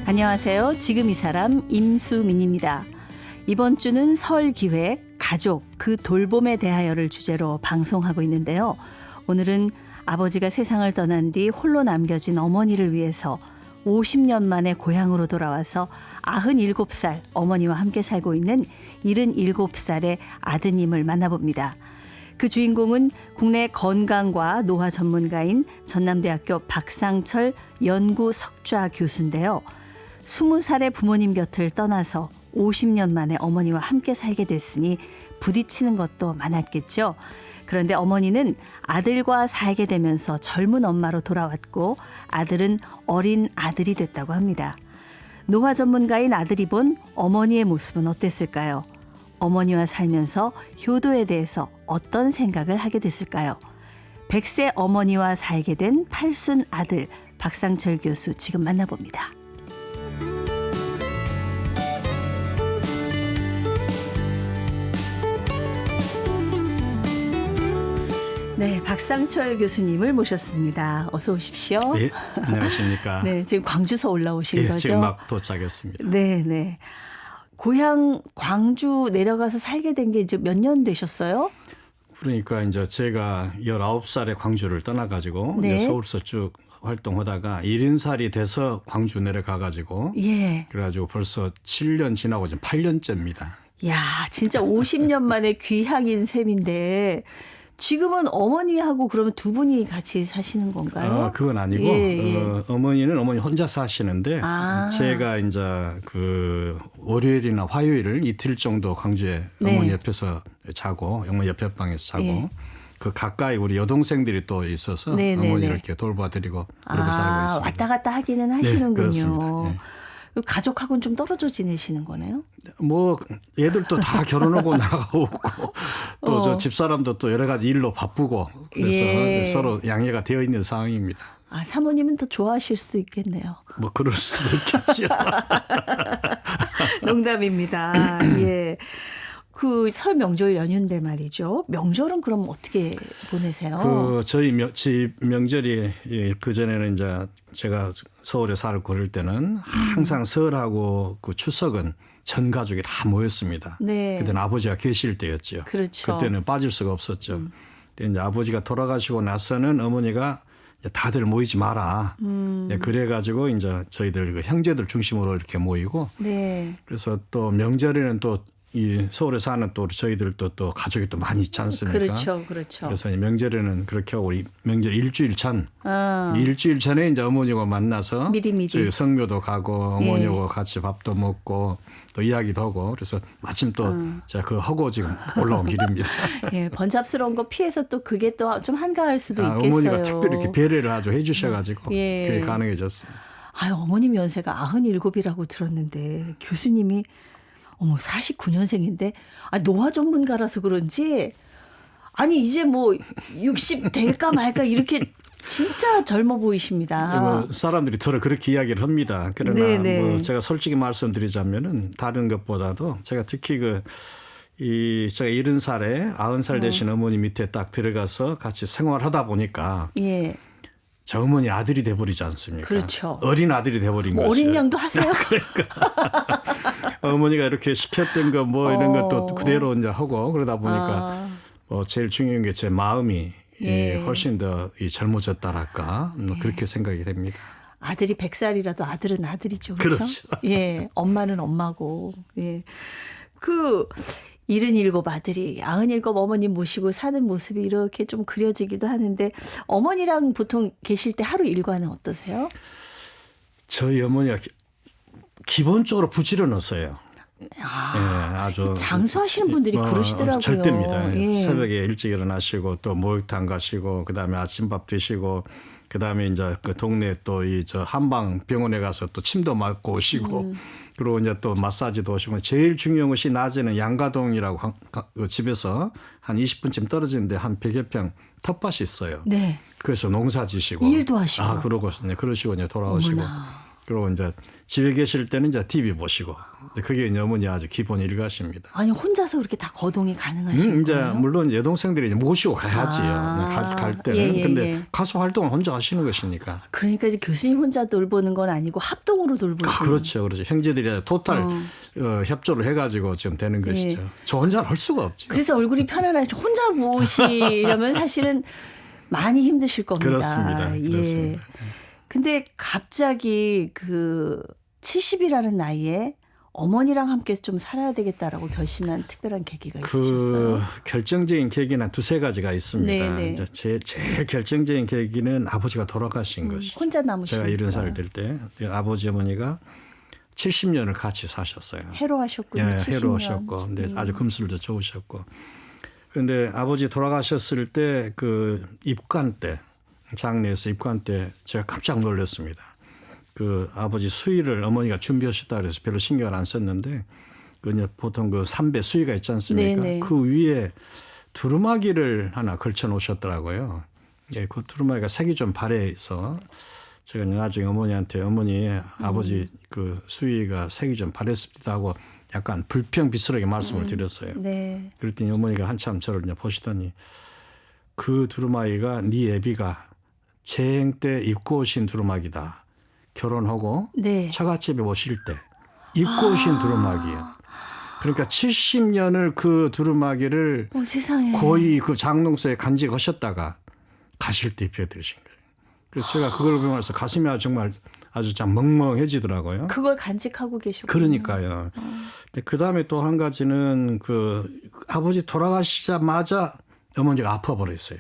안녕하세요. 지금 이 사람 임수민입니다. 이번 주는 설 기획 가족 그 돌봄에 대하여를 주제로 방송하고 있는데요. 오늘은 아버지가 세상을 떠난 뒤 홀로 남겨진 어머니를 위해서 50년 만에 고향으로 돌아와서 97살 어머니와 함께 살고 있는 77살의 아드님을 만나봅니다. 그 주인공은 국내 건강과 노화 전문가인 전남대학교 박상철 연구석좌 교수인데요. 20살의 부모님 곁을 떠나서 50년 만에 어머니와 함께 살게 됐으니 부딪히는 것도 많았겠죠. 그런데 어머니는 아들과 살게 되면서 젊은 엄마로 돌아왔고 아들은 어린 아들이 됐다고 합니다. 노화 전문가인 아들이 본 어머니의 모습은 어땠을까요? 어머니와 살면서 효도에 대해서 어떤 생각을 하게 됐을까요? 100세 어머니와 살게 된 팔순 아들 박상철 교수 지금 만나봅니다. 네, 박상철 교수님을 모셨습니다. 어서 오십시오. 네, 안녕하십니까. 네, 지금 광주서 올라오신 거죠? 지금 막 도착했습니다. 네, 네. 고향 광주 내려가서 살게 된 게 이제 몇 년 되셨어요? 그러니까 이제 제가 19살에 광주를 떠나가지고 네. 이제 서울서 쭉 활동하다가 70살이 돼서 광주 내려가가지고 예. 그래가지고 벌써 7년 지나고 지금 8년째입니다. 야, 진짜 50년 만에 귀향인 셈인데 지금은 어머니하고 그러면 두 분이 같이 사시는 건가요? 그건 아니고 예. 어머니는 어머니 혼자 사시는데 제가 이제 그 월요일이나 화요일을 이틀 정도 광주에 네. 어머니 옆에서 자고 어머니 옆에 방에서 자고 예. 그 가까이 우리 여동생들이 또 있어서 네, 어머니를 네, 네. 이렇게 돌봐드리고 그러고 살고 있습니다. 왔다 갔다 하기는 네, 하시는군요. 그렇습니다. 네. 가족하고는 좀 떨어져 지내시는 거네요? 뭐 애들도 다 결혼하고 나가고 또 저 집사람도 또 여러 가지 일로 바쁘고 그래서 예. 서로 양해가 되어 있는 상황입니다. 아, 사모님은 더 좋아하실 수도 있겠네요. 뭐 그럴 수도 있겠죠. 농담입니다. 예. 그 설 명절 연휴인데 말이죠. 명절은 그럼 어떻게 보내세요? 그 저희 집 명절이 그 전에는 이제 제가 서울에 살고 그럴 때는 항상 설하고 그 추석은 전 가족이 다 모였습니다. 네. 그때는 아버지가 계실 때였죠. 그렇죠. 그때는 빠질 수가 없었죠. 근데 이제 아버지가 돌아가시고 나서는 어머니가 이제 다들 모이지 마라. 그래가지고 이제 저희들 그 형제들 중심으로 이렇게 모이고. 네. 그래서 또 명절에는 또 이 서울에 사는 또 저희들도 또 가족이 또 많이 있지 않습니까? 그렇죠, 그렇죠. 그래서 명절에는 그렇게 하고 우리 명절 일주일 전, 아. 일주일 전에 이제 어머니와 만나서 미리. 저희 성묘도 가고 어머니하고 예. 같이 밥도 먹고 또 이야기도 하고 그래서 마침 또 제가 그거 하고 지금 올라온 길입니다. 예, 번잡스러운 거 피해서 또 그게 또 좀 한가할 수도 있겠어요. 어머니가 특별히 이렇게 배려를 아주 해주셔가지고 예. 그게 가능해졌습니다. 아유, 어머님 연세가 97이라고 들었는데 교수님이 49년생인데 노화 전문가라서 그런지 아니 이제 뭐 60 될까 말까 이렇게 진짜 젊어 보이십니다. 뭐 사람들이 저를 그렇게 이야기를 합니다. 그러나 네네. 뭐 제가 솔직히 말씀드리자면은 다른 것보다도 제가 특히 제가 70살에 90살 되신 어머니 밑에 딱 들어가서 같이 생활하다 보니까 예. 저 어머니 아들이 돼버리지 않습니까? 그렇죠. 어린 아들이 돼버린 거죠. 어린 양도 하세요? 그러니까 어머니가 이렇게 시켰던 거 뭐 이런 것도 그대로 이제 하고 그러다 보니까 뭐 제일 중요한 게 제 마음이 예. 훨씬 더 젊어졌다랄까 그렇게 생각이 됩니다. 아들이 100살이라도 아들은 아들이죠. 그렇죠? 예. 엄마는 엄마고. 예. 77 아들이 97 어머님 모시고 사는 모습이 이렇게 좀 그려지기도 하는데 어머니랑 보통 계실 때 하루 일과는 어떠세요? 저희 어머니가 기본적으로 부지런하세요. 예, 아주 장수하시는 분들이 그러시더라고요. 절대입니다. 예. 새벽에 일찍 일어나시고 또 목욕탕 가시고 그다음에 아침밥 드시고 그다음에 이제 그 동네 또 저 한방 병원에 가서 또 침도 맞고 오시고 그리고 이제 또 마사지도 오시고 제일 중요한 것이 낮에는 양가동이라고 그 집에서 한 20분쯤 떨어지는데 한 100여 평 텃밭이 있어요. 네. 그래서 농사 지시고 일도 하시고. 그러시고 이제 돌아오시고. 어머나. 그리고 이제 집에 계실 때는 이제 TV 보시고. 그게 이제 어머니 아주 기본 일과십니다. 아니 혼자서 그렇게 다 거동이 가능하신 이제 거예요? 물론 여동생들이 이제 모시고 가야지요. 갈 때는. 예, 예, 근데 예. 가수 활동을 혼자 하시는 것이니까. 그러니까 이제 교수님 혼자 돌보는 건 아니고 합동으로 돌보시는. 그렇죠, 그렇죠. 형제들이 토탈 협조를 해가지고 지금 되는 것이죠. 예. 저 혼자는 할 수가 없죠. 그래서 얼굴이 편안하죠. 혼자 보시려면 사실은 많이 힘드실 겁니다. 그렇습니다. 예. 그렇습니다. 근데 갑자기 그 70이라는 나이에 어머니랑 함께 좀 살아야 되겠다라고 결심한 특별한 계기가 있으셨어요? 그 결정적인 계기는 두세 가지가 있습니다. 네네. 이제 제일 결정적인 계기는 아버지가 돌아가신 것이죠. 혼자 남으시니까. 제가 70살 될 때 아버지 어머니가 70년을 같이 사셨어요. 해로하셨군요. 예, 70년. 해로우셨고, 근데 아주 금술도 좋으셨고. 그런데 아버지 돌아가셨을 때 그 입관 때, 장례에서 입관 때 제가 깜짝 놀랐습니다. 그 아버지 수의를 어머니가 준비하셨다 그래서 별로 신경을 안 썼는데 그 이제 보통 그 삼배 수의가 있지 않습니까? 네네. 그 위에 두루마기를 하나 걸쳐 놓으셨더라고요. 예, 그 두루마기가 색이 좀 바래서 제가 나중에 어머니한테 어머니 아버지 그 수의가 색이 좀 바랬습니다 하고 약간 불평비슷하게 말씀을 드렸어요. 네. 그랬더니 어머니가 한참 저를 이제 보시더니 그 두루마기가 네 애비가 재행 때 입고 오신 두루마기다. 결혼하고 네. 처갓집에 오실 때 입고 오신 두루마기예요. 그러니까 70년을 그 두루마기를 세상에. 거의 그 장롱소에 간직하셨다가 가실 때 입혀드리신 거예요. 그래서 제가 그걸 보면서 가슴이 정말 아주 참 멍멍해지더라고요. 그걸 간직하고 계시고. 그러니까요. 근데 그 다음에 또 한 가지는 그 아버지 돌아가시자마자 어머니가 아파버렸어요.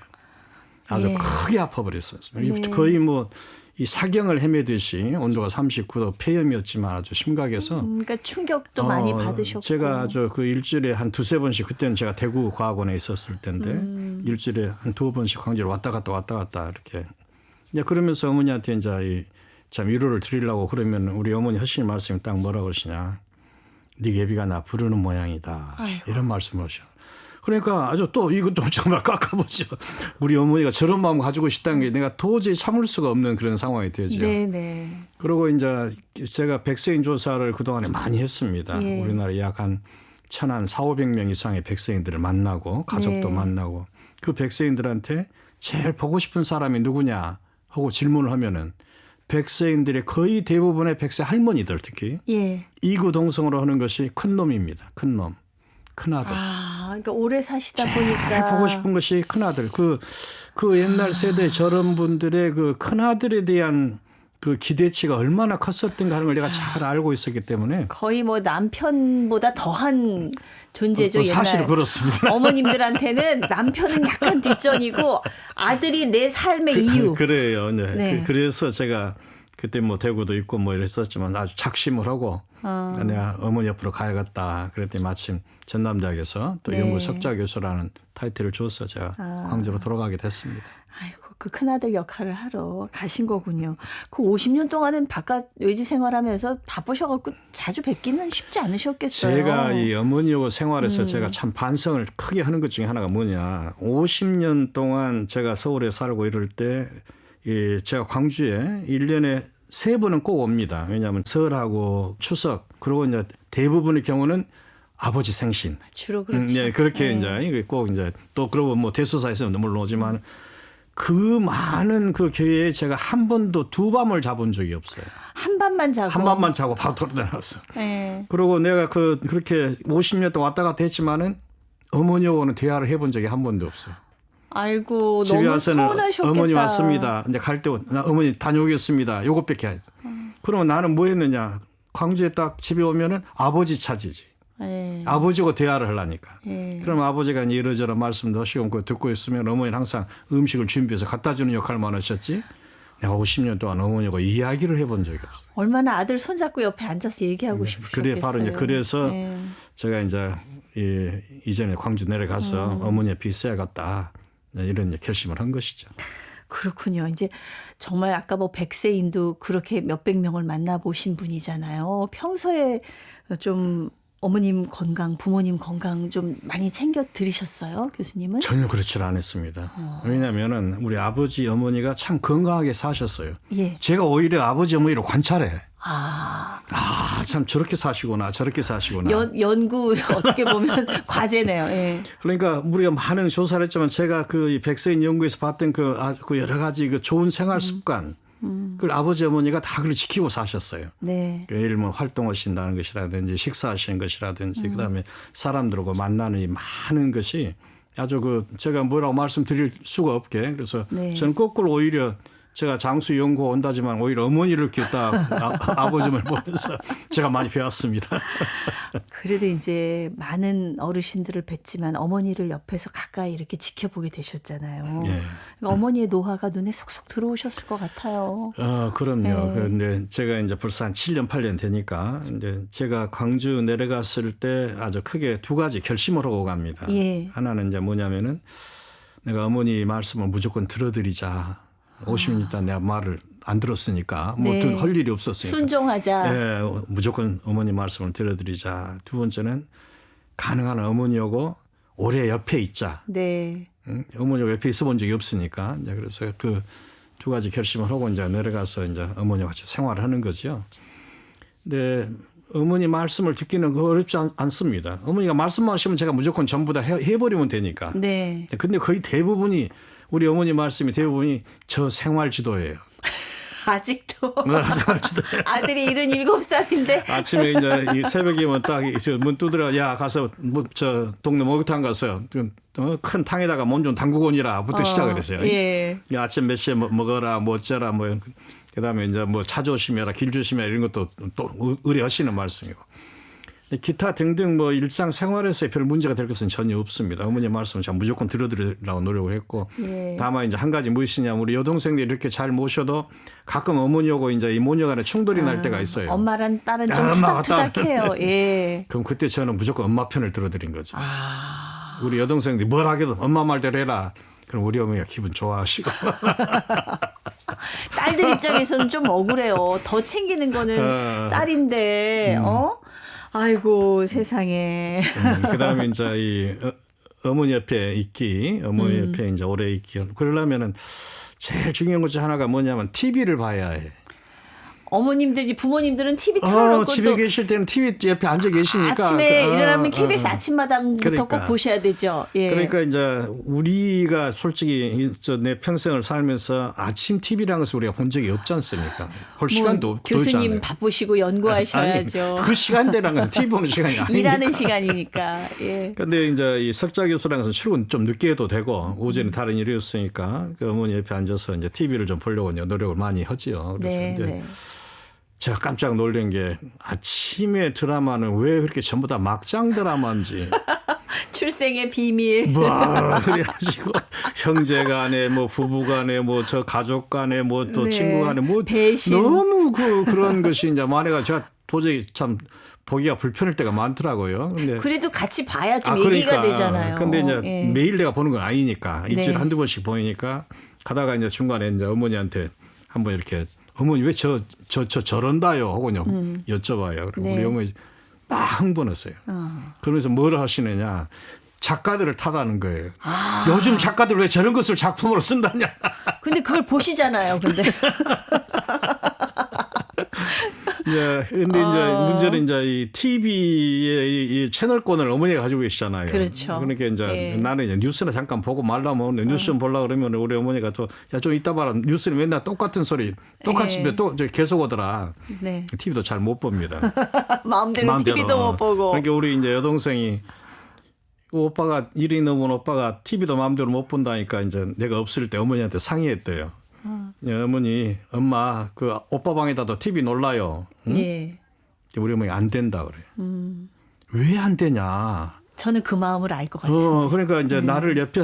아주 예. 크게 아파버렸어요. 네. 거의 뭐 이 사경을 헤매듯이 온도가 39도 폐렴이었지만 아주 심각해서. 그러니까 충격도 많이 받으셨고. 제가 아주 그 일주일에 한 두세 번씩 그때는 제가 대구 과학원에 있었을 때인데 일주일에 한 두 번씩 광주로 왔다 갔다 이렇게. 이제 그러면서 어머니한테 이제 참 위로를 드리려고 그러면 우리 어머니 하시는 말씀이 딱 뭐라 그러시냐. 네 애비가 나 부르는 모양이다. 아이고. 이런 말씀을 하셔. 그러니까 아주 또 이것도 정말 깎아보죠. 우리 어머니가 저런 마음 가지고 싶다는 게 내가 도저히 참을 수가 없는 그런 상황이 되죠. 네네. 그리고 이제 제가 백세인 조사를 그동안에 많이 했습니다. 예. 우리나라에 약 한 4,500명 이상의 백세인들을 만나고 가족도 네. 만나고 그 백세인들한테 제일 보고 싶은 사람이 누구냐 하고 질문을 하면은 백세인들의 거의 대부분의 백세 할머니들 특히 예. 이구동성으로 하는 것이 큰 놈입니다. 큰 놈. 큰아들. 그러니까 오래 사시다 제일 보니까. 보고 싶은 것이 큰아들. 그 옛날 세대 저런 분들의 그 큰아들에 대한 그 기대치가 얼마나 컸었던가 하는 걸 내가 잘 알고 있었기 때문에. 거의 뭐 남편보다 더한 존재죠. 사실은 옛날 그렇습니다. 어머님들한테는 남편은 약간 뒷전이고 아들이 내 삶의 이유. 그래요. 네. 네. 그래서 제가 그때 뭐 대구도 있고 뭐 이랬었지만 아주 작심을 하고 내가 어머니 옆으로 가야겠다. 그랬더니 마침 전남대학에서 또 네. 연구 석좌 교수라는 타이틀을 줘서 제가 광주로 돌아가게 됐습니다. 아이고 그 큰아들 역할을 하러 가신 거군요. 그 50년 동안은 바깥 외지 생활하면서 바쁘셔갖고 자주 뵙기는 쉽지 않으셨겠어요. 제가 이 어머니하고 생활에서 제가 참 반성을 크게 하는 것 중에 하나가 뭐냐. 50년 동안 제가 서울에 살고 이럴 때 제가 광주에 1년에 3번은 꼭 옵니다. 왜냐하면 설하고 추석 그리고 이제 대부분의 경우는 아버지 생신. 주로 그렇죠. 네, 그렇게 네. 이제 꼭 이제 또 그러고 뭐 대소사에서 물론 오지만 그 많은 그 교회에 제가 한 번도 두 밤을 자본 적이 없어요. 한 밤만 자고. 한 밤만 자고 바로 돌아다녔어. 네. 그리고 내가 그렇게 50년 동안 왔다 갔다 했지만은 어머니하고는 대화를 해본 적이 한 번도 없어요. 아이고 집에 너무 와서는 서운하셨겠다. 어머니 왔습니다. 이제 갈 때 나 어머니 다녀오겠습니다. 요것밖에 안 했어. 그러면 나는 뭐 했느냐. 광주에 딱 집에 오면은 아버지 찾이지. 네. 아버지하고 대화를 하려니까. 네. 그럼 아버지가 이제 이러저러 말씀도 하시고 그거 듣고 있으면 어머니는 항상 음식을 준비해서 갖다 주는 역할만 하셨지. 내가 50년 동안 어머니하고 이야기를 해본 적이 없어요. 얼마나 아들 손잡고 옆에 앉아서 얘기하고 싶으셨겠어요. 그래 바로 이제 그래서 네. 제가 이제 이전에 광주 내려가서 어머니 옆에 있어야겠다 이런 이제 결심을 한 것이죠. 그렇군요. 이제 정말 아까 뭐 백세인도 그렇게 몇백 명을 만나보신 분이잖아요. 평소에 좀 어머님 건강, 부모님 건강 좀 많이 챙겨 드리셨어요, 교수님은? 전혀 그렇지 않았습니다. 왜냐하면은 우리 아버지 어머니가 참 건강하게 사셨어요. 예. 제가 오히려 아버지 어머니를 관찰해. 참 저렇게 사시구나, 저렇게 사시구나. 연구 어떻게 보면 과제네요. 예. 그러니까 우리가 많은 조사를 했지만 제가 그 백세인 연구에서 봤던 그 여러 가지 그 좋은 생활 습관, 그걸 아버지 어머니가 다 그걸 지키고 사셨어요. 네. 예를 들면 활동하신다는 것이라든지 식사하시는 것이라든지 그다음에 사람들하고 만나는 이 많은 것이 아주 제가 뭐라고 말씀드릴 수가 없게 그래서 네. 저는 거꾸로 오히려 제가 장수 연구 온다지만 오히려 어머니를 이렇게 딱 아버님을 보면서 제가 많이 배웠습니다. 그래도 이제 많은 어르신들을 뵀지만 어머니를 옆에서 가까이 이렇게 지켜보게 되셨잖아요. 예. 그러니까 어머니의 노화가 눈에 속속 들어오셨을 것 같아요. 그럼요. 네. 그런데 제가 이제 벌써 한 7년, 8년 되니까 이제 제가 광주 내려갔을 때 아주 크게 두 가지 결심을 하고 갑니다. 예. 하나는 이제 뭐냐면은 내가 어머니 말씀을 무조건 들어드리자. 50년 동안 내가 말을 안 들었으니까 뭐 네. 할 일이 없었으니까. 순종하자. 네, 무조건 어머니 말씀을 들어드리자. 두 번째는 가능한 어머니하고 오래 옆에 있자. 네. 어머니하고 옆에 있어 본 적이 없으니까. 이제 그래서 그 두 가지 결심을 하고 이제 내려가서 이제 어머니와 같이 생활을 하는 거죠. 근데 어머니 말씀을 듣기는 어렵지 않습니다. 어머니가 말씀만 하시면 제가 무조건 전부 다 해버리면 되니까. 네. 근데 거의 대부분이 우리 어머니 말씀이 대부분이 저 생활 지도예요. 아직도 생활 지도예요. 아들이 77살인데 아침에 이제 이 새벽이면 딱 문 두드려 야 가서 저 동네 목욕탕 가서 큰 탕에다가 몸 좀 담그고 오니라부터 시작을 했어요. 예. 아침 몇 시에 먹어라 뭐 어쩌라 뭐 그다음에 이제 뭐 차 조심해라 길 조심해라 이런 것도 또 의뢰하시는 말씀이고. 기타 등등 뭐 일상생활에서 별 문제가 될 것은 전혀 없습니다. 어머니 말씀을 제가 무조건 들어드리려고 노력을 했고 예. 다만 이제 한 가지 무엇이냐면 우리 여동생들이 이렇게 잘 모셔도 가끔 어머니하고 이제 이 모녀 간에 충돌이 날 때가 있어요. 엄마랑 딸은 좀 엄마가 투닥투닥해요. 예. 그럼 그때 저는 무조건 엄마 편을 들어드린 거죠. 우리 여동생들이 뭘 하게도 엄마 말대로 해라. 그럼 우리 어머니가 기분 좋아하시고. 딸들 입장에서는 좀 억울해요. 더 챙기는 거는 딸인데 아이고 세상에. 그다음에 이제 이 어머니 옆에 있기, 어머니 옆에 이제 오래 있기. 그러려면은 제일 중요한 것 중 하나가 뭐냐면 TV를 봐야 해. 어머님들이 부모님들은 TV 틀어놓고 집에 또 계실 때는 TV 옆에 앉아 계시니까 아침에 일어나면 KBS 아침마당부터 그러니까. 꼭 보셔야 되죠. 예. 그러니까 이제 우리가 솔직히 내 평생을 살면서 아침 TV라는 것을 우리가 본 적이 없지 않습니까? 볼 시간도 교수님 없잖아요. 바쁘시고 연구하셔야죠. 그 시간대라는 것은 TV 보는 시간이 아니니까. 일하는 시간이니까. 예. 근데 이제 이 석자 교수라는 것은 출근 좀 늦게 해도 되고 오전에 다른 일이 없으니까 그 어머니 옆에 앉아서 이제 TV를 좀 보려고 노력을 많이 하지요. 그래서 네, 이제 네. 제가 깜짝 놀란 게 아침에 드라마는 왜 그렇게 전부 다 막장 드라마인지. 출생의 비밀. 뭐 그래가지고 형제간에 뭐 부부간에 뭐 저 가족간에 뭐 또 네. 친구간에 뭐 배신. 너무 그런 것이 이제 만회가 제가 도저히 참 보기가 불편할 때가 많더라고요. 근데 그래도 같이 봐야 좀 얘기가 되잖아요. 근데 이제 예. 매일 내가 보는 건 아니니까 일주일에 네. 한두 번씩 보이니까 가다가 이제 중간에 이제 어머니한테 한번 이렇게 어머니 왜 저런다요 하고 여쭤봐요. 그리고 네. 우리 어머니 막 흥분했어요. 그러면서 뭘 하시느냐. 작가들을 탓하는 거예요. 요즘 작가들 왜 저런 것을 작품으로 쓴다냐. 근데 그걸 보시잖아요. 근데. 예, 근데 이제 문제는 이제 이 TV의 이 채널권을 어머니가 가지고 계시잖아요. 그렇죠. 그러니까 이제 네. 나는 이제 뉴스나 잠깐 보고 말라면 뉴스 좀 보려고 그러면 우리 어머니가 또 야 좀 이따 봐라. 뉴스는 맨날 똑같은 소리 똑같이 네. 또 계속 오더라. 네. TV도 잘 못 봅니다. 마음대로 TV도 못 보고. 그러니까 우리 이제 여동생이 오빠가 일이 넘은 오빠가 TV도 마음대로 못 본다니까 이제 내가 없을 때 어머니한테 상의했대요. 어머니, 엄마 그 오빠 방에다도 TV 놀라요. 응? 예. 우리 어머니 안 된다 그래. 왜 안 되냐? 저는 그 마음을 알 것 같은데. 그러니까 이제 나를 옆에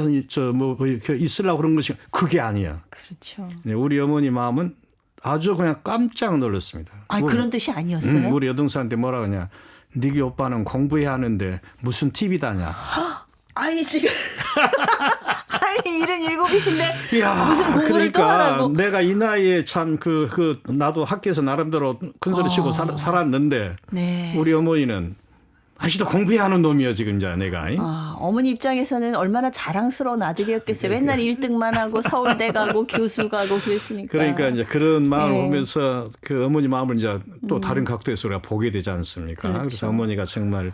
뭐 있으려고 그런 것이 그게 아니야. 그렇죠. 우리 어머니 마음은 아주 그냥 깜짝 놀랐습니다. 그런 뜻이 아니었어요? 우리 여동생한테 뭐라 그러냐. 니네 오빠는 공부해야 하는데 무슨 TV 다냐. 아니 지금 아니 77이신데 이야, 무슨 공부를 또 그러니까 하라고. 내가 이 나이에 참 나도 학교에서 나름대로 큰 소리 치고 살았는데 네. 우리 어머니는 아직도 공부해야 하는 놈이야 지금 이제 내가. 아, 어머니 입장에서는 얼마나 자랑스러운 아들이었겠어요. 맨날 1등만 하고 서울대 가고 교수 가고 그랬으니까. 그러니까 이제 그런 마음을 네. 보면서 그 어머니 마음을 이제 또 다른 각도에서 우리가 보게 되지 않습니까? 그렇죠. 그래서 어머니가 정말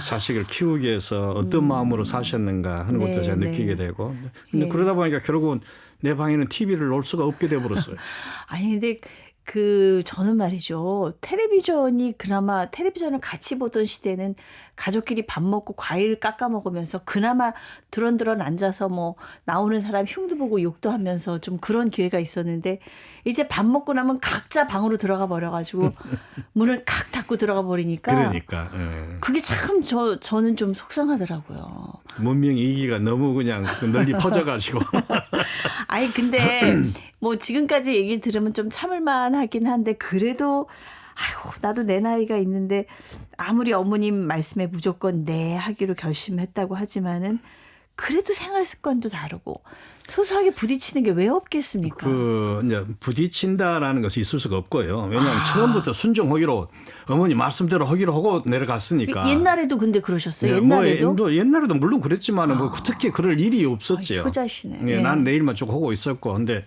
자식을 키우기 위해서 어떤 마음으로 사셨는가 하는 것도 네, 제가 네. 느끼게 되고. 근데 네. 그러다 보니까 결국은 내 방에는 TV를 놓을 수가 없게 돼 버렸어요. 아니 근데 저는 말이죠. 그나마 텔레비전을 같이 보던 시대는 가족끼리 밥 먹고 과일 깎아 먹으면서 그나마 드런드런 앉아서 뭐 나오는 사람 흉도 보고 욕도 하면서 좀 그런 기회가 있었는데 이제 밥 먹고 나면 각자 방으로 들어가 버려가지고 문을 칵 닫고 들어가 버리니까 그러니까. 예. 그게 참 저는 좀 속상하더라고요. 문명 이기가 너무 그냥 널리 퍼져가지고. 아니 근데 뭐 지금까지 얘기 들으면 좀 참을만 하긴 한데 그래도 아이고 나도 내 나이가 있는데 아무리 어머님 말씀에 무조건 네 하기로 결심했다고 하지만은 그래도 생활 습관도 다르고 소소하게 부딪히는 게 왜 없겠습니까? 그 이제 부딪힌다라는 것이 있을 수가 없고요. 왜냐하면 처음부터 순종하기로 어머니 말씀대로 하기로 하고 내려갔으니까. 옛날에도 근데 그러셨어요. 예, 옛날에도 뭐 옛날에도 물론 그랬지만은 뭐 특히 그럴 일이 없었지요. 효자시네. 예, 예. 난 내일만 쭉 하고 있었고, 근데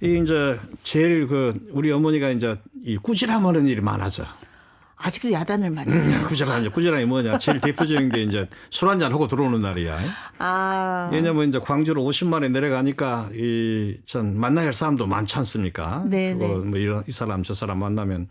이 이제 제일 우리 어머니가 이제 이 꾸지람하는 일이 많아져. 아직도 야단을 맞으세요. 꾸지람이 뭐냐? 제일 대표적인 게 이제 술 한잔 하고 들어오는 날이야. 아, 왜냐면 이제 광주로 50만에 내려가니까 전 만나야 할 사람도 많지 않습니까? 네, 그거 네. 뭐 이 사람 저 사람 만나면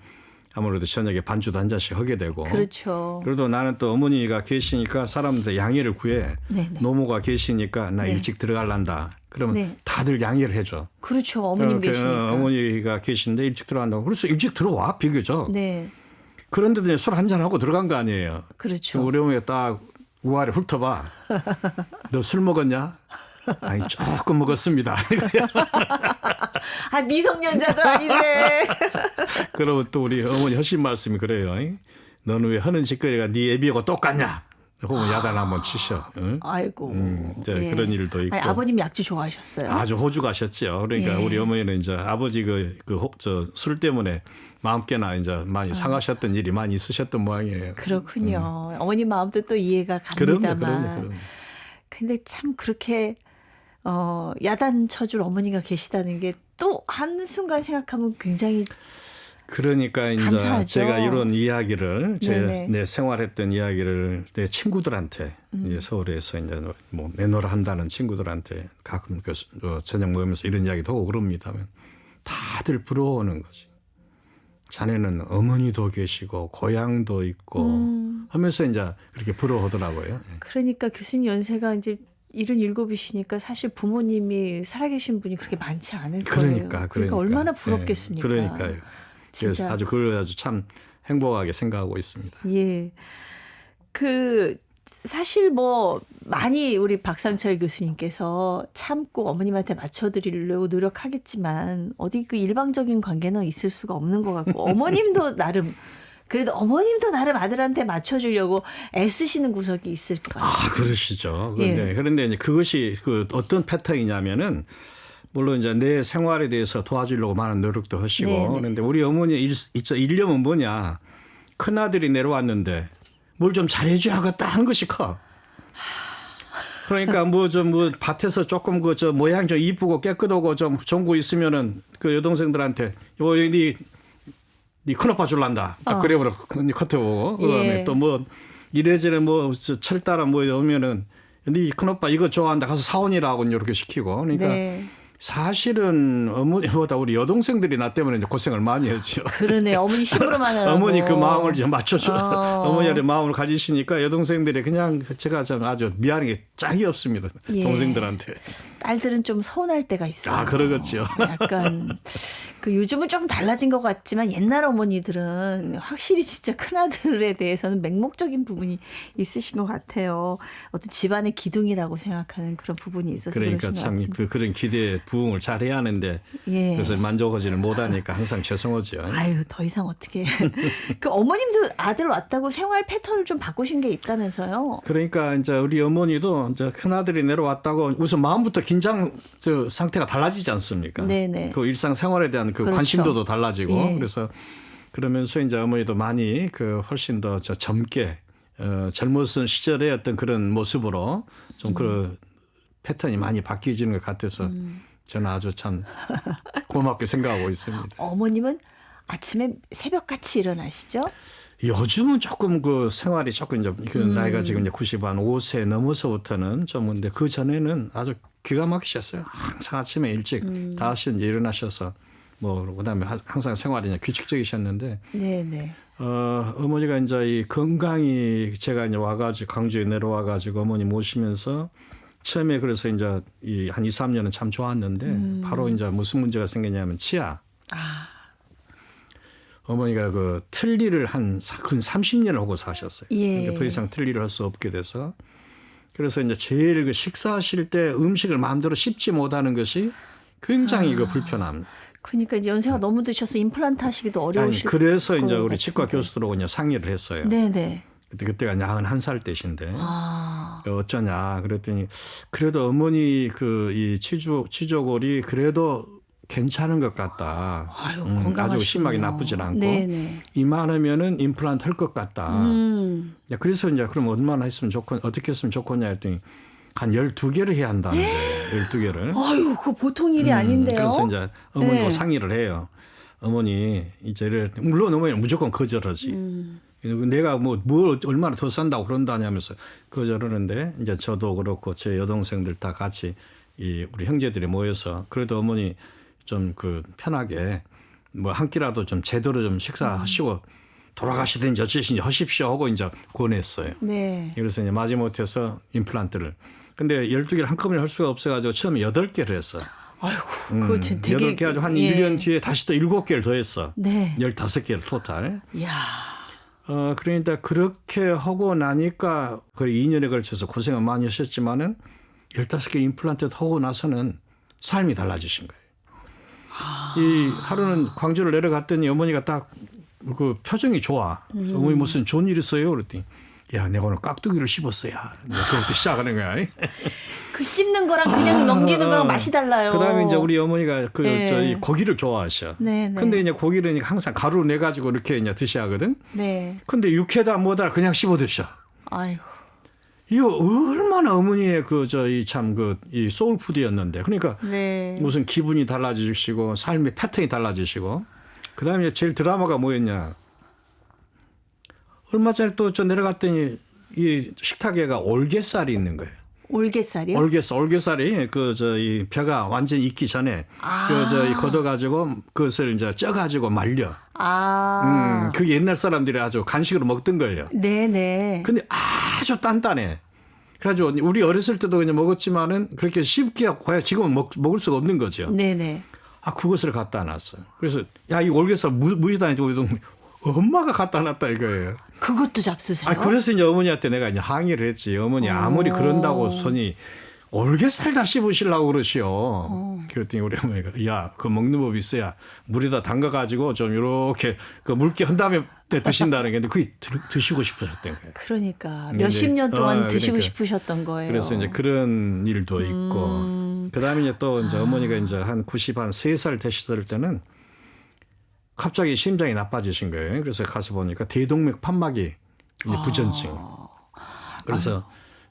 아무래도 저녁에 반주도 한 잔씩 하게 되고. 그렇죠. 그래도 나는 또 어머니가 계시니까 사람들 양해를 구해. 네, 네. 노모가 계시니까 나 네. 일찍 들어갈란다. 그러면 네. 다들 양해를 해줘. 그렇죠. 어머님 계시니까. 어머니가 계신데 일찍 들어간다고. 그래서 일찍 들어와 비교적. 네, 그런데도 술 한잔 하고 들어간 거 아니에요. 그렇죠. 우리 어머니가 딱 우아래 훑어봐. 너 술 먹었냐? 아니 조금 먹었습니다. 아 미성년자도 아닌데. 그러면 또 우리 어머니 하신 말씀이 그래요. 너는 왜 하는 짓거리가 네 애비하고 똑같냐? 혹은 야단 한번 치셔. 응? 아이고. 이제 그런 일도 있고. 아니, 아버님 약주 좋아하셨어요? 아주 호주 가셨죠. 그러니까 예. 우리 어머니는 이제 아버지 술 때문에 마음께나 이제 많이 상하셨던 일이 많이 있으셨던 모양이에요. 그렇군요. 어머님 마음도 또 이해가 그럼요. 갑니다만. 근데 참 그렇게 야단 쳐줄 어머니가 계시다는 게 또 한순간 생각하면 굉장히 그러니까 이제 감사하죠. 제가 이런 이야기를 네네. 내 생활했던 이야기를 내 친구들한테 이제 서울에서 이제 뭐 내노라 한다는 친구들한테 가끔 저녁 먹으면서 이런 이야기도 하고 그럽니다만 다들 부러워하는 거지. 자네는 어머니도 계시고 고향도 있고 하면서 이제 그렇게 부러워하더라고요. 그러니까 교수님 연세가 이제 77이시니까 사실 부모님이 살아계신 분이 그렇게 많지 않을 거예요. 그러니까 얼마나 부럽겠습니까? 네, 그러니까요. 그래서 진짜. 그걸 아주 참 행복하게 생각하고 있습니다. 예. 사실 뭐 많이 우리 박상철 교수님께서 참고 어머님한테 맞춰드리려고 노력하겠지만 어디 그 일방적인 관계는 있을 수가 없는 것 같고 어머님도 나름 아들한테 맞춰주려고 애쓰시는 구석이 있을 것 같아요. 아, 그러시죠. 예. 그런데 이제 그것이 어떤 패턴이냐면은 물론 이제 내 생활에 대해서 도와주려고 많은 노력도 하시고 네네. 그런데 우리 어머니의 일념은 뭐냐. 큰아들이 내려왔는데 뭘 좀 잘해줘야겠다 하는 것이 커. 그러니까 뭐 밭에서 조금 모양 좀 이쁘고 깨끗하고 좀 좋은 거 있으면은 그 여동생들한테 네 큰오빠 줄란다. 딱 그래버려 커트보고 그다음에 예. 또 뭐 이래저래 철따라 오면은 네 큰오빠 이거 좋아한다 가서 사온이라고 이렇게 시키고 그러니까 네. 사실은 어머니보다 우리 여동생들이 나 때문에 이제 고생을 많이 했죠. 그러네. 어머니 심부름만 하라고. 어머니 그 마음을 좀 맞춰줘. 어. 어머니의 마음을 가지시니까 여동생들이 그냥 제가 좀 아주 미안한 게 짝이 없습니다. 예. 동생들한테. 딸들은 좀 서운할 때가 있어요. 아, 그러겠죠. 약간 요즘은 좀 달라진 것 같지만 옛날 어머니들은 확실히 진짜 큰아들에 대해서는 맹목적인 부분이 있으신 것 같아요. 어떤 집안의 기둥이라고 생각하는 그런 부분이 있어서 그러니까 그러신 참 것 같은데. 그런 기대에 부응을 잘해야 하는데 예. 그래서 만족하지를 못하니까 항상 죄송하죠. 아유 더 이상 어떻게 그 어머님도 아들 왔다고 생활 패턴을 좀 바꾸신 게 있다면서요? 그러니까 이제 우리 어머니도 이제 큰 아들이 내려왔다고 우선 마음부터 긴장 상태가 달라지지 않습니까? 네네. 그 일상 생활에 대한 그 그렇죠. 관심도도 달라지고 예. 그래서 그러면서 이제 어머니도 많이 훨씬 더 젊게 젊었던 시절의 어떤 그런 모습으로 좀 그 패턴이 많이 바뀌어지는 것 같아서 저는 아주 참 고맙게 생각하고 있습니다. 어머님은 아침에 새벽같이 일어나시죠? 요즘은 조금 그 생활이 조금 이제 그 나이가 지금 이제 95세 넘어서부터는 좀 근데 그 전에는 아주 기가 막히셨어요. 항상 아침에 일찍 5시에 이제 일어나셔서 뭐 그다음에 항상 생활이 이제 규칙적이셨는데 네네. 어머니가 이제 이 건강이 제가 이제 와가지고 광주에 내려와가지고 어머니 모시면서 처음에 그래서 이제 이 한 2, 3년은 참 좋았는데 바로 이제 무슨 문제가 생겼냐면 치아. 어머니가 그 틀니를 근 30년을 하고 사셨어요. 예. 그러니까 더 이상 틀니를 할 수 없게 돼서 그래서 이제 제일 그 식사하실 때 음식을 마음대로 씹지 못하는 것이 굉장히 그 불편함. 그러니까 이제 연세가 너무 드셔서 임플란트 하시기도 아니, 어려우실 그래서 이제 것 우리 치과 같은데. 교수들하고 이제 상의를 했어요. 네네. 그때가 91살 때신데 어쩌냐 그랬더니 그래도 어머니 그 이 치조골이 그래도 괜찮은 것 같다. 아유, 아주 건강하시네요. 심하게 나쁘진 않고 네네. 이만하면은 임플란트 할 것 같다. 야, 그래서 이제 그럼 얼마나 했으면 좋고 어떻게 했으면 좋겠냐 했더니 한 12개를 해야 한다는데 12개를. 아유, 그거 보통 일이 아닌데요. 그래서 이제 어머니하고 네. 상의를 해요. 어머니 이제 물론 어머니는 무조건 거절하지. 내가 뭘 얼마나 더 산다고 그런다냐면서 거절하는데 이제 저도 그렇고 제 여동생들 다 같이 이 우리 형제들이 모여서 그래도 어머니 좀 그 편하게 뭐 한 끼라도 좀 제대로 좀 식사하시고 돌아가시든지 어찌든지 하십시오 하고 이제 권했어요. 네. 그래서 이제 마지못해서 임플란트를. 근데 12개를 한꺼번에 할 수가 없어가지고 처음에 8개를 했어. 아이고, 그거 진짜 되게 8개 가지고 한 예. 1년 뒤에 다시 또 7개를 더 했어. 네. 15개를 토탈. 이야. 그러니까 그렇게 하고 나니까 거의 2년에 걸쳐서 고생을 많이 하셨지만은 15개 임플란트 하고 나서는 삶이 달라지신 거예요. 이 하루는 광주를 내려갔더니 어머니가 딱 그 표정이 좋아. 그래서 어머니 무슨 좋은 일 있어요? 그랬더니 야, 내가 오늘 깍두기를 씹었어야. 그것부터 시작하는 거야. 그 씹는 거랑 그냥 넘기는 거랑 맛이 달라요. 그다음에 이제 우리 어머니가 그 네. 저희 고기를 좋아하셔. 네, 네. 근데 이제 고기를 항상 가루를 내 가지고 이렇게 이제 드셔야 하거든. 네. 근데 육회다 뭐다 그냥 씹어 드셔. 아이고. 이거 얼마나 어머니의 그 저희 참 그 이 소울푸드였는데. 그러니까 네. 무슨 기분이 달라지시고 삶의 패턴이 달라지시고. 그다음에 제일 드라마가 뭐였냐? 얼마 전에 또 저 내려갔더니 이 식탁에가 올게살이 있는 거예요. 올게살이요? 올게살이 그 저 이 벼가 완전 히 익기 전에 그 저 이 걷어가지고 그것을 이제 쪄가지고 말려. 그게 옛날 사람들이 아주 간식으로 먹던 거예요. 네네. 근데 아주 단단해. 그래가지고 우리 어렸을 때도 그냥 먹었지만은 그렇게 쉽게 과연 지금은 먹을 수가 없는 거죠. 네네. 그것을 갖다 놨어요. 그래서 야, 이 올게살 무시다 해도 엄마가 갖다 놨다 이거예요. 그것도 잡수세요? 그래서 이제 어머니한테 내가 이제 항의를 했지. 어머니 아무리 그런다고 손이 올게살 다 씹으시려고 그러시오. 그랬더니 우리 어머니가 야, 그 먹는 법이 있어야 물에다 담가가지고 좀 이렇게 그 물기 한 다음에 드신다는 게 그게 드시고 싶으셨던 거예요. 그러니까 몇십 년 동안 드시고 그러니까. 싶으셨던 거예요. 그래서 이제 그런 일도 있고 그다음에 이제 또 이제 어머니가 이제 한 93살 되셨을 때는 갑자기 심장이 나빠지신 거예요. 그래서 가서 보니까 대동맥 판막이 이제 부전증. 그래서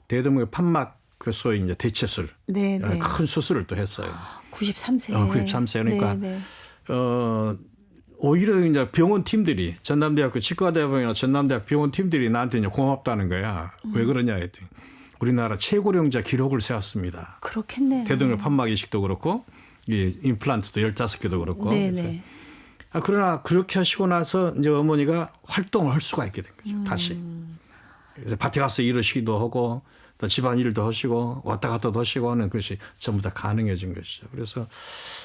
대동맥 판막 그 소위 이제 대체술, 네네. 큰 수술을 또 했어요. 93세. 93세 그러니까 네네. 오히려 이제 병원 팀들이 전남대학교 치과대병이나 전남대학 병원 팀들이 나한테 이제 고맙다는 거야. 왜 그러냐 했더니 우리나라 최고령자 기록을 세웠습니다. 그렇겠네요. 대동맥 판막 이식도 그렇고 이 임플란트도 15개도 그렇고. 네네. 그러나 그렇게 하시고 나서 이제 어머니가 활동을 할 수가 있게 된 거죠. 다시. 그래서 밭에 가서 일하시기도 하고 또 집안일도 하시고 왔다 갔다도 하시고 하는 것이 전부 다 가능해진 것이죠. 그래서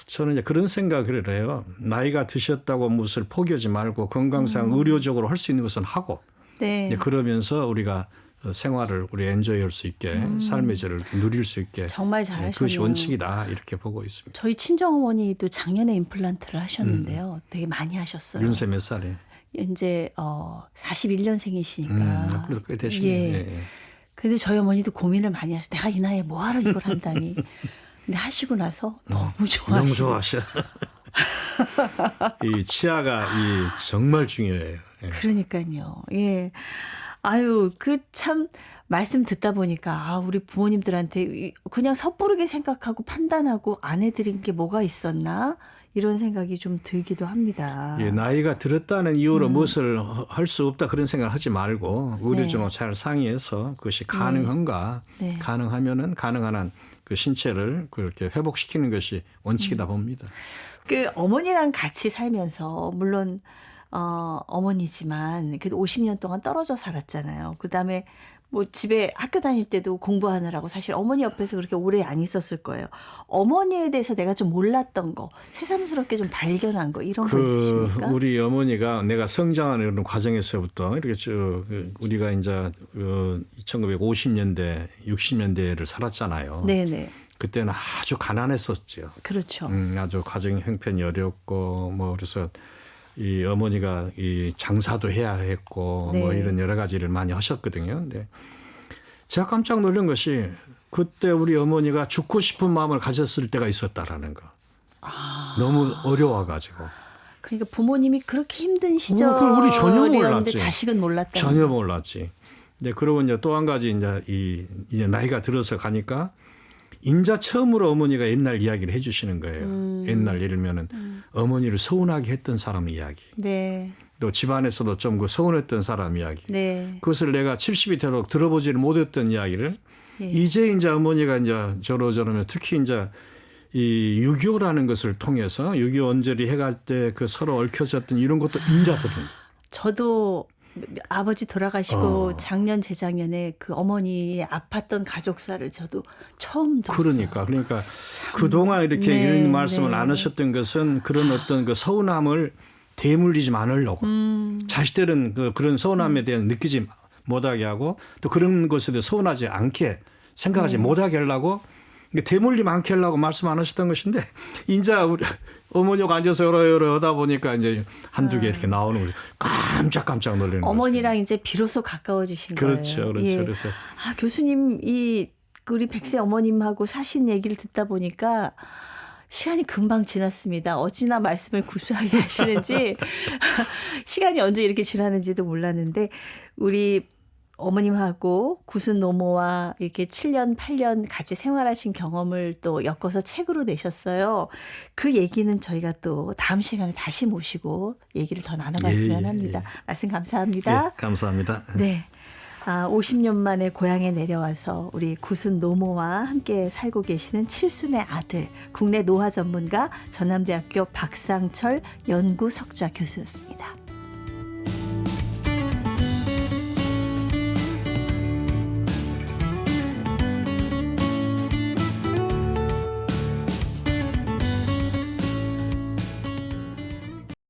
저는 이제 그런 생각을 해요. 나이가 드셨다고 무엇을 포기하지 말고 건강상 의료적으로 할 수 있는 것은 하고 네. 이제 그러면서 우리가 생활을 우리 엔조이할 수 있게 삶의 질을 누릴 수 있게 정말 잘하셨네요. 그것이 원칙이다 이렇게 보고 있습니다. 저희 친정어머니도 작년에 임플란트를 하셨는데요. 되게 많이 하셨어요. 윤세 몇 살이에요? 이제 41년생이시니까. 그래도 꽤 되시네요. 예. 예. 근데 저희 어머니도 고민을 많이 하셨어요. 내가 이 나이에 뭐하러 이걸 한다니. 근데 하시고 나서 너무 좋아하시고. 너무 좋아하셔. 이 치아가 이 정말 중요해요. 예. 그러니까요. 예. 아유, 그 참 말씀 듣다 보니까 우리 부모님들한테 그냥 섣부르게 생각하고 판단하고 안 해드린 게 뭐가 있었나 이런 생각이 좀 들기도 합니다. 예, 나이가 들었다는 이유로 무엇을 할 수 없다 그런 생각을 하지 말고 의료진하고 잘 상의해서 그것이 가능한가, 네. 가능하면은 가능한 한 그 신체를 그렇게 회복시키는 것이 원칙이다 봅니다. 그 어머니랑 같이 살면서 물론 어머니지만 그래도 50년 동안 떨어져 살았잖아요. 그다음에 뭐 집에 학교 다닐 때도 공부하느라고 사실 어머니 옆에서 그렇게 오래 안 있었을 거예요. 어머니에 대해서 내가 좀 몰랐던 거, 새삼스럽게 좀 발견한 거 이런 거 있으십니까? 우리 어머니가 내가 성장하는 그런 과정에서부터 이렇게 쭉 우리가 이제 1950년대, 60년대를 살았잖아요. 네네. 그때는 아주 가난했었죠. 그렇죠. 아주 가정 형편이 어렵고 뭐 그래서 이 어머니가 이 장사도 해야 했고 네. 뭐 이런 여러 가지를 많이 하셨거든요. 근데 제가 깜짝 놀란 것이 그때 우리 어머니가 죽고 싶은 마음을 가졌을 때가 있었다라는 거. 너무 어려워가지고. 그러니까 부모님이 그렇게 힘든 시절이었는데 그걸 우리 전혀 몰랐지. 자식은 몰랐다. 전혀 몰랐지. 근데 그러고 이제 또 한 가지 이제 나이가 들어서 가니까 인자 처음으로 어머니가 옛날 이야기를 해주시는 거예요. 옛날 예를 들면은 어머니를 서운하게 했던 사람 이야기. 네. 또 집안에서도 좀 그 서운했던 사람 이야기. 네. 그것을 내가 70이 되도록 들어보지를 못했던 이야기를 예. 이제 어머니가 이제 저러면 특히 이제 이 6.25라는 것을 통해서 6.25 언저리 해갈 때 그 서로 얽혀졌던 이런 것도 인자들은. 저도 아버지 돌아가시고 작년 재작년에 그 어머니의 아팠던 가족사를 저도 처음 들었어요. 그러니까 그동안 이렇게 네, 이런 말씀을 네. 안 하셨던 것은 그런 어떤 그 서운함을 되물리지 않으려고 자식들은 그런 서운함에 대한 느끼지 못하게 하고 또 그런 것에 대해 서운하지 않게 생각하지 못하게 하려고 되물리면 않게 하려고 말씀 안 하셨던 것인데 인자 우리 어머니가 앉아서 여러 하다 보니까 이제 한두 개 이렇게 나오는 거죠. 깜짝 놀라는 거죠. 어머니랑 이제 비로소 가까워지신 그렇죠. 거예요. 그렇죠. 예. 그래서 교수님 우리 백세 어머님하고 사신 얘기를 듣다 보니까 시간이 금방 지났습니다. 어찌나 말씀을 구수하게 하시는지 시간이 언제 이렇게 지나는지도 몰랐는데 우리 어머님하고 구순 노모와 이렇게 7년, 8년 같이 생활하신 경험을 또 엮어서 책으로 내셨어요. 그 얘기는 저희가 또 다음 시간에 다시 모시고 얘기를 더 나눠봤으면 합니다. 말씀 감사합니다. 예, 감사합니다. 네. 50년 만에 고향에 내려와서 우리 구순 노모와 함께 살고 계시는 칠순의 아들, 국내 노화 전문가 전남대학교 박상철 연구석좌 교수였습니다.